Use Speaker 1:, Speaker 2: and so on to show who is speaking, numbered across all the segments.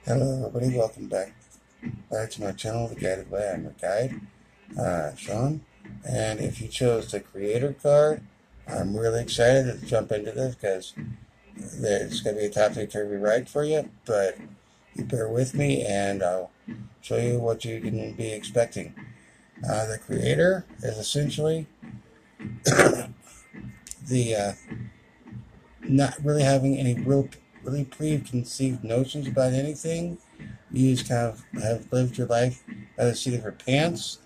Speaker 1: Hello everybody, welcome back to my channel, The Guided Way. I'm your guide, Sean. And if you chose the creator card, I'm really excited to jump into this because it's going to be a topsy-turvy ride for you, but you bear with me and I'll show you what you can be expecting. The creator is essentially the not really having any really preconceived notions about anything. You just kind of have lived your life by the seat of your pants,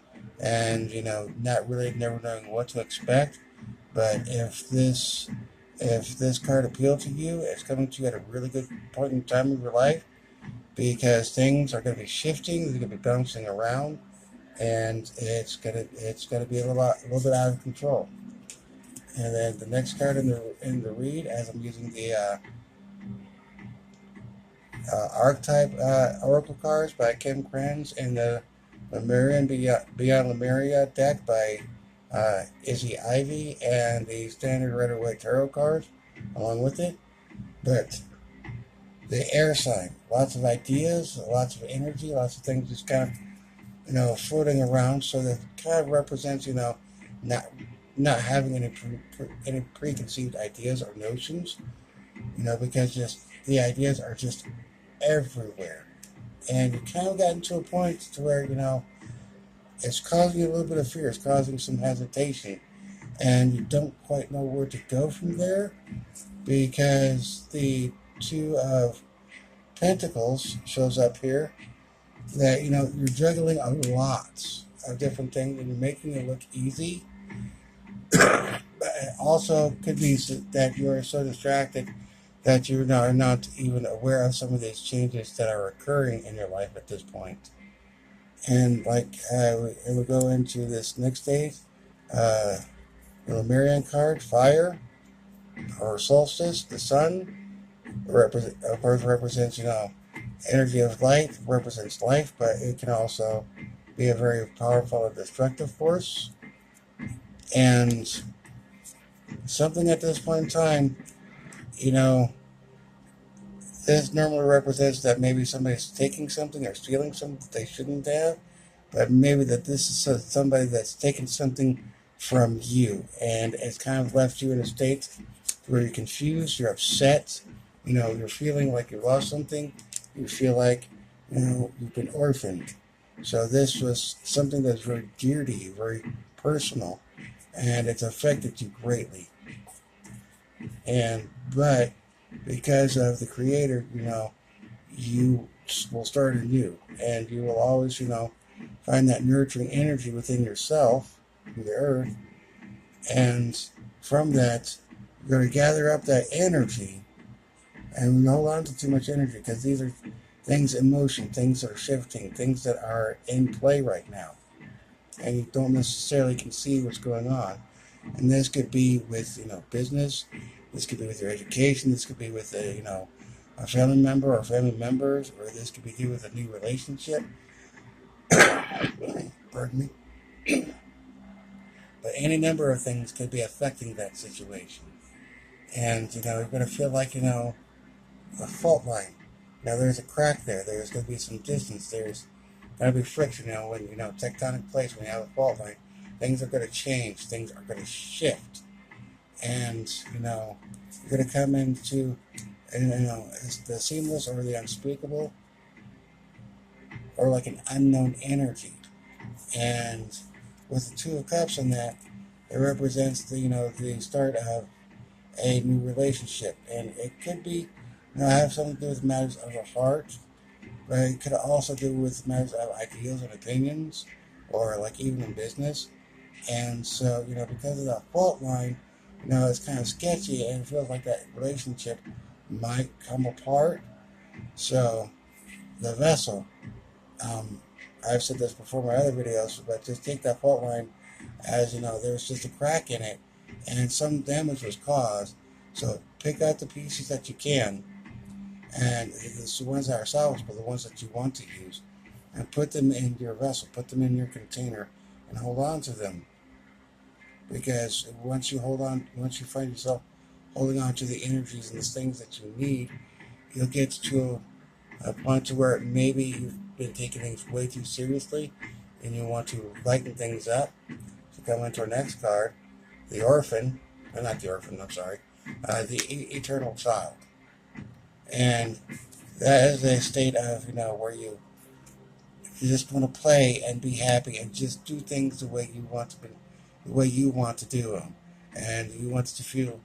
Speaker 1: and not really never knowing what to expect. But if this card appealed to you, it's coming to you at a really good point in time of your life because things are going to be shifting, they're going to be bouncing around, and it's gonna be a little bit out of control. And then the next card in the read, as I'm using the archetype oracle cards by Kim Kranz and the Lemurian Beyond Lemuria deck by Izzy Ivy and the standard Rider Waite tarot cards along with it. But the air sign, lots of ideas, lots of energy, lots of things just kind of floating around. So that kind of represents not not having any preconceived ideas or notions. Because just the ideas are just everywhere, and you kind of gotten to a point to where it's causing you a little bit of fear. It's causing some hesitation, and you don't quite know where to go from there because the Two of Pentacles shows up here. That you're juggling a lot of different things, and you're making it look easy. But it also could be that you're so distracted that you are not even aware of some of these changes that are occurring in your life at this point. And like it would go into this next stage, uh, the Lemurian card, fire or solstice, the sun, of course represents energy of light, represents life, but it can also be a very powerful and destructive force. And something at this point in time, you know, this normally represents that maybe somebody's taking something or stealing something that they shouldn't have, but maybe that this is somebody that's taken something from you and it's kind of left you in a state where you're confused, you're upset, you're feeling like you lost something, you feel like you've been orphaned. So this was something that's very dear to you, very personal, and it's affected you greatly. And but because of the creator, you will start anew, and you will always, find that nurturing energy within yourself, the earth, and from that, you're going to gather up that energy and hold on to too much energy because these are things in motion, things that are shifting, things that are in play right now, and you don't necessarily can see what's going on. And this could be with business, this could be with your education, this could be with a family member or family members, or this could be due with a new relationship. Pardon me. But any number of things could be affecting that situation. And, you're going to feel like, a fault line. There's a crack there. There's going to be some distance. There's going to be friction. When, tectonic plates, when you have a fault line, things are going to change. Things are going to shift. And, you're going to come into, the seamless or the unspeakable or like an unknown energy. And with the Two of Cups in that, it represents the start of a new relationship, and it could be have something to do with matters of the heart, but it could also do with matters of ideals and opinions, or like even in business. And so because of that fault line, it's kind of sketchy, and it feels like that relationship might come apart. So the vessel, um, I've said this before in my other videos, but just take that fault line as there was just a crack in it and some damage was caused. So pick out the pieces that you can, and it's the ones that are salvageable, the ones that you want to use, and put them in your vessel, put them in your container, and hold on to them. Because once you find yourself holding on to the energies and the things that you need, you'll get to a point to where maybe you've been taking things way too seriously and you want to lighten things up. So come into our next card, the orphan, or not the orphan, I'm sorry, the eternal child. And that is a state of, where you just want to play and be happy and just do things the way you want to be, the way you want to do them. And you want to feel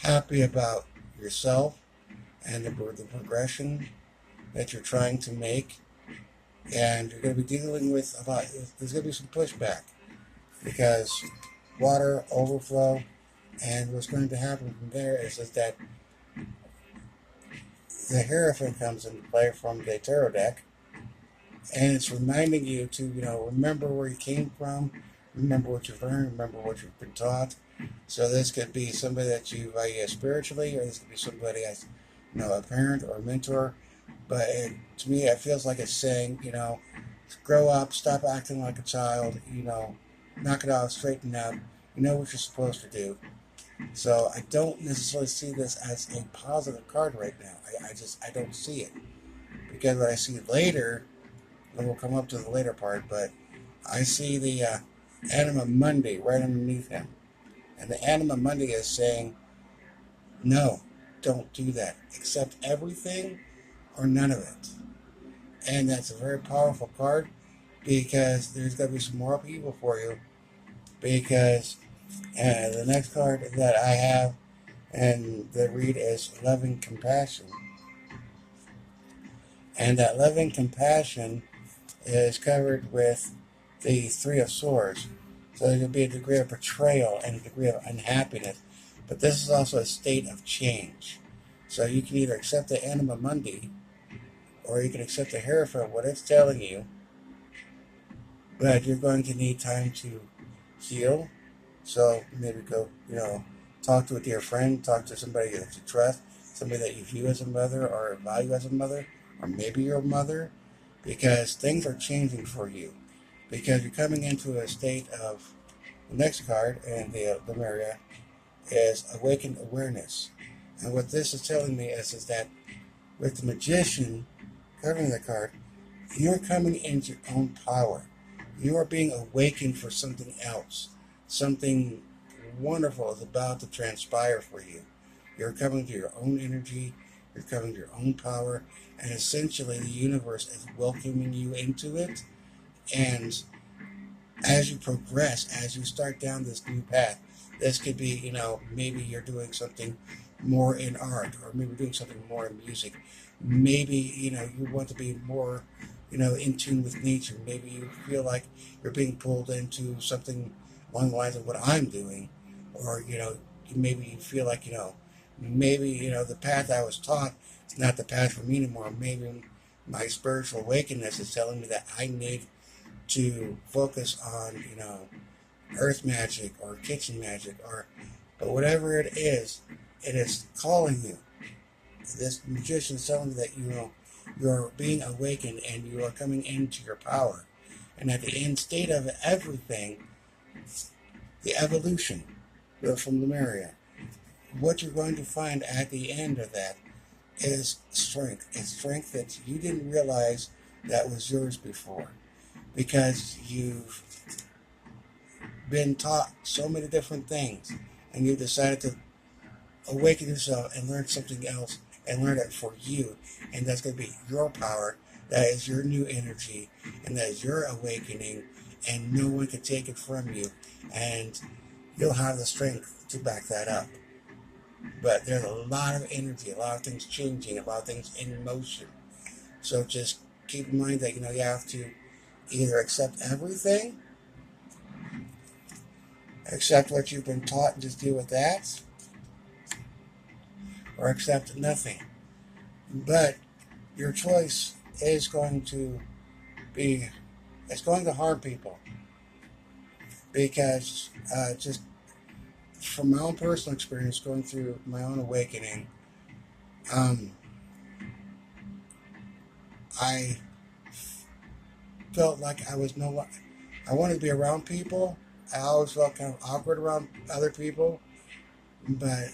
Speaker 1: happy about yourself and the progression that you're trying to make. And you're going to be dealing with a lot, there's going to be some pushback because water overflow. And what's going to happen from there is that the Hierophant comes into play from the tarot deck, and it's reminding you to, remember where you came from, remember what you've learned, remember what you've been taught. So this could be somebody that you value spiritually, or this could be somebody as, a parent or a mentor. But to me, it feels like it's saying, grow up, stop acting like a child, knock it off, straighten up, you know what you're supposed to do. So I don't necessarily see this as a positive card right now. I don't see it. Because what I see later, and we'll come up to the later part, but I see the Anima Mundi right underneath him. And the Anima Mundi is saying, no, don't do that. Accept everything or none of it. And that's a very powerful card because there's going to be some more upheaval for you. Because the next card that I have and the read is Loving Compassion. And that Loving Compassion is covered with the Three of Swords. So there could be a degree of betrayal and a degree of unhappiness. But this is also a state of change. So you can either accept the Anima Mundi or you can accept the Hierophant, what it's telling you. But you're going to need time to heal. So maybe go, talk to a dear friend, talk to somebody that you trust, somebody that you view as a mother or value as a mother, or maybe your mother, because things are changing for you. Because you're coming into a state of, the next card, and the Lemuria, is Awakened Awareness. And what this is telling me is that with the Magician covering the card, you're coming into your own power. You are being awakened for something else. Something wonderful is about to transpire for you. You're coming to your own energy, you're coming to your own power, and essentially the universe is welcoming you into it. And as you progress, as you start down this new path, this could be, maybe you're doing something more in art, or maybe doing something more in music. Maybe, you want to be more, in tune with nature. Maybe you feel like you're being pulled into something along the lines of what I'm doing. Or, maybe you feel like, maybe, the path I was taught is not the path for me anymore. Maybe my spiritual awakeness is telling me that I need to focus on, earth magic or kitchen magic, but whatever it is calling you. This Magician is telling you that you're being awakened and you are coming into your power. And at the end state of everything, the evolution from Lemuria, what you're going to find at the end of that is strength. It's strength that you didn't realize that was yours before. Because you've been taught so many different things and you decided to awaken yourself and learn something else and learn it for you. And that's going to be your power. That is your new energy and that is your awakening, and no one can take it from you. And you'll have the strength to back that up. But there's a lot of energy, a lot of things changing, a lot of things in motion. So just keep in mind that, you have to either accept everything, accept what you've been taught and just deal with that, or accept nothing. But your choice is going to be, it's going to harm people. Because just from my own personal experience going through my own awakening, I felt like I was I wanted to be around people. I always felt kind of awkward around other people, but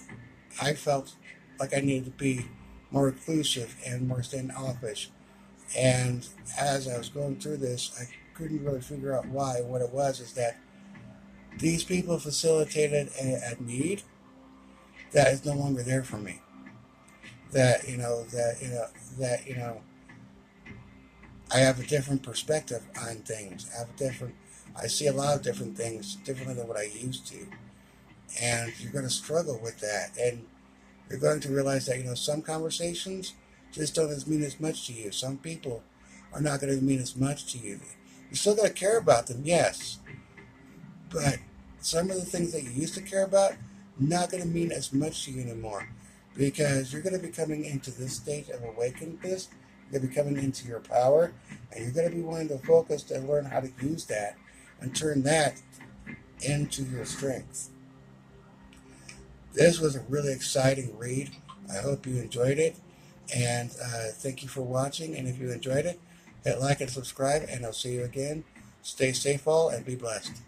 Speaker 1: I felt like I needed to be more inclusive and more standoffish. And as I was going through this, I couldn't really figure out why. What it was is that these people facilitated a need that is no longer there for me. That I have a different perspective on things. I see a lot of different things differently than what I used to. And you're going to struggle with that. And you're going to realize that, some conversations just don't mean as much to you. Some people are not going to mean as much to you. You're still going to care about them, yes. But some of the things that you used to care about, not going to mean as much to you anymore. Because you're going to be coming into this stage of awakenedness. You're going to be coming into your power. And you're going to be wanting to focus to learn how to use that and turn that into your strength. This was a really exciting read. I hope you enjoyed it. And thank you for watching. And if you enjoyed it, hit like and subscribe. And I'll see you again. Stay safe all and be blessed.